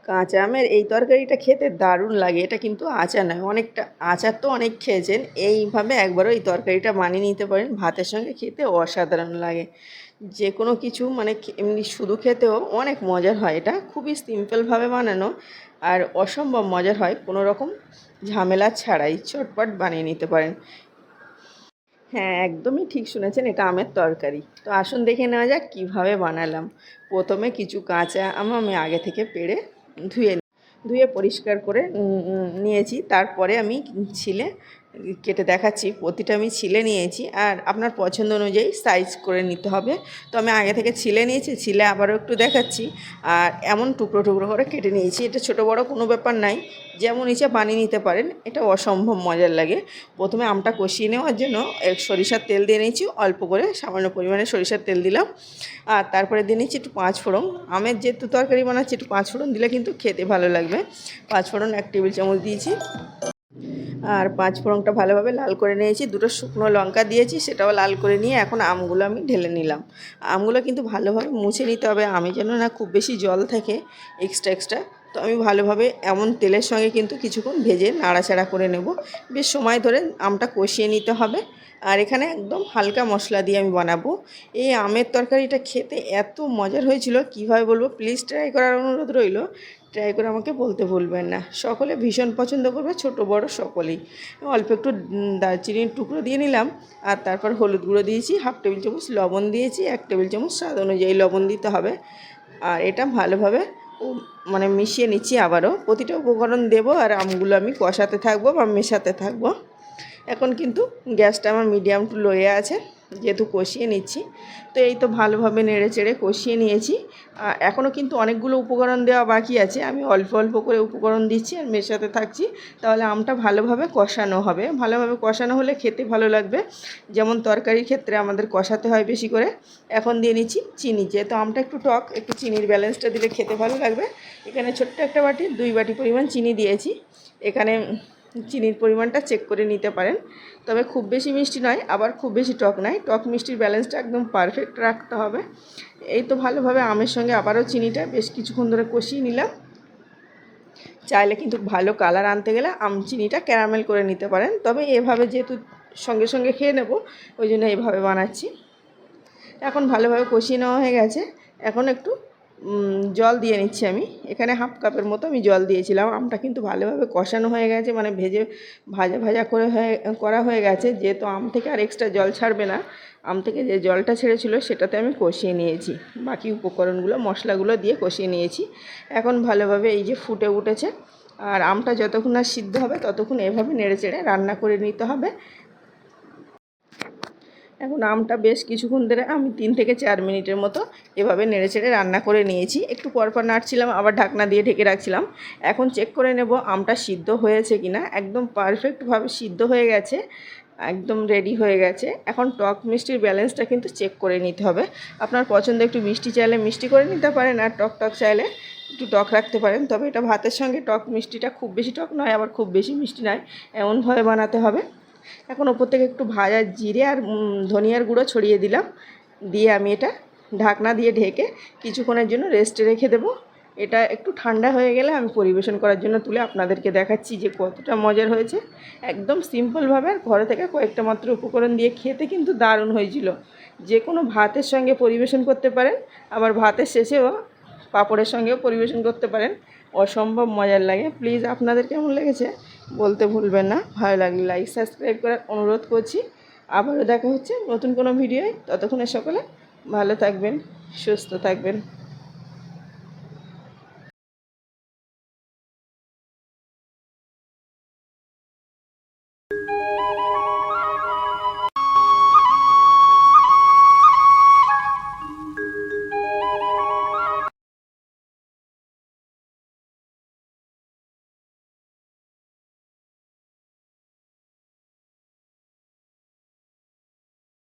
কাঁচা আমের এই তরকারিটা খেতে দারুণ লাগে। এটা কিন্তু আচার নয়, অনেকটা আচার তো অনেক খেয়েছেন, এইভাবে একবারও এই তরকারিটা বানিয়ে নিতে পারেন, ভাতের সঙ্গে খেতে অসাধারণ লাগে। যে কোনো কিছু মানে এমনি শুধু খেতেও অনেক মজার হয়। এটা খুবই সিম্পলভাবে বানানো আর অসম্ভব মজার হয়, কোনো রকম ঝামেলা ছাড়াই চটপট বানিয়ে নিতে পারেন। হ্যাঁ, একদমই ঠিক শুনেছেন, এটা আমের তরকারি। তো আসুন দেখে নেওয়া যাক কীভাবে বানালাম। প্রথমে কিছু কাঁচা আম আমি আগে থেকে পেড়ে ধুয়ে ধুয়ে পরিষ্কার করে নিয়েছি। তারপরে আমি ছিলে কেটে দেখাচ্ছি। প্রতিটা আমি ছিলে নিয়েছি আর আপনার পছন্দ অনুযায়ী সাইজ করে নিতে হবে। তো আমি আগে থেকে ছিলে নিয়েছি, ছিলে আবারও একটু দেখাচ্ছি। আর এমন টুকরো টুকরো করে কেটে নিয়েছি। এটা ছোটো বড়ো কোনো ব্যাপার নাই, যেমন ইচ্ছা বানিয়ে নিতে পারেন। এটা অসম্ভব মজার লাগে। প্রথমে আমটা কষিয়ে নেওয়ার জন্য সরিষার তেল দিয়ে নিয়েছি, অল্প করে সামান্য পরিমাণে সরিষার তেল দিলাম। আর তারপরে দিয়ে নিচ্ছি একটু পাঁচফোড়ন। আমের যেহেতু তরকারি বানাচ্ছি, একটু পাঁচফোড়ন দিলে কিন্তু খেতে ভালো লাগবে। পাঁচফোড়ন 1 টেবিল চামচ দিয়েছি। আর পাঁচফোড়নটা ভালোভাবে লাল করে নিয়েছি। দুটো শুকনো লঙ্কা দিয়েছি, সেটাও লাল করে নিয়ে এখন আমগুলো আমি ঢেলে নিলাম। আমগুলো কিন্তু ভালোভাবে মুছে নিতে হবে, আমি যেন না খুব বেশি জল থাকে এক্সট্রা। তো আমি ভালোভাবে এমন তেলের সঙ্গে কিন্তু কিছুক্ষণ ভেজে নাড়াচাড়া করে নেব। বেশ সময় ধরে আমটা কষিয়ে নিতে হবে। আর এখানে একদম হালকা মশলা দিয়ে আমি বানাবো। এই আমের তরকারিটা খেতে এত মজার হয়েছিল, কীভাবে বলবো, প্লিজ ট্রাই করার অনুরোধ রইল। ট্রাই করে আমাকে বলতে ভুলবেন না। সকলে ভীষণ পছন্দ করবে, ছোট বড় সকলেই। অল্প একটু দারচিনির টুকরো দিয়ে নিলাম। আর তারপর হলুদ গুঁড়ো দিয়েছি, 1/2 টেবিল চামচ লবণ দিয়েছি, 1 টেবিল চামচ স্বাদ অনুযায়ী লবণ দিতে হবে। আর এটা ভালোভাবে মানে মিশিয়ে নিচ্ছি আবারও। প্রতিটা উপকরণ দেবো আর আমগুলো আমি কষাতে থাকবো বা মেশাতে থাকবো। এখন কিন্তু গ্যাসটা আমার মিডিয়াম টু লোয়ে আছে, যেহেতু কষিয়ে নিচ্ছি। তো এই তো ভালোভাবে নেড়ে চেড়ে কষিয়ে নিয়েছি। এখনও কিন্তু অনেকগুলো উপকরণ দেওয়া বাকি আছে, আমি অল্প অল্প করে উপকরণ দিচ্ছি আর মেশাতে থাকছি। তাহলে আমটা ভালোভাবে কষানো হবে। ভালোভাবে কষানো হলে খেতে ভালো লাগবে। যেমন তরকারির ক্ষেত্রে আমাদের কষাতে হয় বেশি করে। এখন দিয়ে নিচ্ছি চিনি, যেহেতু আমটা একটু টক, একটু চিনির ব্যালেন্সটা দিলে খেতে ভালো লাগবে। এখানে ছোট্ট একটা বাটি 2 বাটি পরিমাণ চিনি দিয়েছি। এখানে চিনির পরিমাণটা চেক করে নিতে পারেন। তবে খুব বেশি মিষ্টি নয়, আবার খুব বেশি টক নয়, টক মিষ্টির ব্যালেন্সটা একদম পারফেক্ট রাখতে হবে। এই তো ভালোভাবে আমের সঙ্গে আবারও চিনিটা বেশ কিছুক্ষণ ধরে কষিয়ে নিলাম। চাইলে কিন্তু ভালো কালার আনতে গেলে চিনিটা ক্যারামেল করে নিতে পারেন, তবে এভাবে যেহেতু সঙ্গে সঙ্গে খেয়ে নেব, ওই জন্য এইভাবে বানাচ্ছি। এখন ভালোভাবে কষিয়ে নেওয়া হয়ে গেছে। এখন একটু জল দিয়ে নিচ্ছি আমি। এখানে 1/2 কাপের মতো আমি জল দিয়েছিলাম। আমটা কিন্তু ভালোভাবে কষানো হয়ে গেছে, মানে ভাজা ভাজা করে করা হয়ে গেছে। যেহেতু আম থেকে আর এক্সট্রা জল ছাড়বে না, আম থেকে যে জলটা ছেড়েছিল সেটাতে আমি কষিয়ে নিয়েছি। বাকি উপকরণগুলো মশলাগুলো দিয়ে কষিয়ে নিয়েছি। এখন ভালোভাবে এই যে ফুটে উঠেছে। আর আমটা যতক্ষণ না সিদ্ধ হবে ততক্ষণ এভাবে নেড়ে চেড়ে রান্না করে নিতে হবে। এখন আমটা বেশ কিছুক্ষণ ধরে আমি 3 থেকে 4 মিনিটের মতো এভাবে নেড়েচেড়ে রান্না করে নিয়েছি। একটু পরপর নাড়ছিলাম, আবার ঢাকনা দিয়ে ঢেকে রাখছিলাম। এখন চেক করে নেব আমটা সিদ্ধ হয়েছে কিনা। একদম পারফেক্টভাবে সিদ্ধ হয়ে গেছে, একদম রেডি হয়ে গেছে। এখন টক মিষ্টির ব্যালেন্সটা কিন্তু চেক করে নিতে হবে। আপনার পছন্দ একটু মিষ্টি চাইলে মিষ্টি করে নিতে পারেন, আর টক চাইলে একটু টক রাখতে পারেন। তবে এটা ভাতের সঙ্গে টক মিষ্টিটা খুব বেশি টক নয়, আবার খুব বেশি মিষ্টি নয়, এমনভাবে বানাতে হবে। এখন ওপর থেকে একটু ভাজা জিরে আর ধনিয়ার গুঁড়ো ছড়িয়ে দিলাম। দিয়ে আমি এটা ঢাকনা দিয়ে ঢেকে কিছুক্ষণের জন্য রেস্টে রেখে দেবো। এটা একটু ঠান্ডা হয়ে গেলে আমি পরিবেশন করার জন্য তুলে আপনাদেরকে দেখাচ্ছি যে কতটা মজার হয়েছে। একদম সিম্পলভাবে ঘরে থেকে কয়েকটা মাত্র উপকরণ দিয়ে খেতে কিন্তু দারুণ হয়েছিল। যে কোনো ভাতের সঙ্গে পরিবেশন করতে পারেন, আবার ভাতের শেষেও পাঁপড়ের সঙ্গেও পরিবেশন করতে পারেন। অসম্ভব মজার লাগে। প্লিজ আপনাদের কেমন লেগেছে বলতে ভুলবেন না। ভালো লাগলে লাইক সাবস্ক্রাইব করার অনুরোধ করছি। আবারও দেখা হচ্ছে নতুন কোনো ভিডিওয়। ততক্ষণে সকলে ভালো থাকবেন, সুস্থ থাকবেন।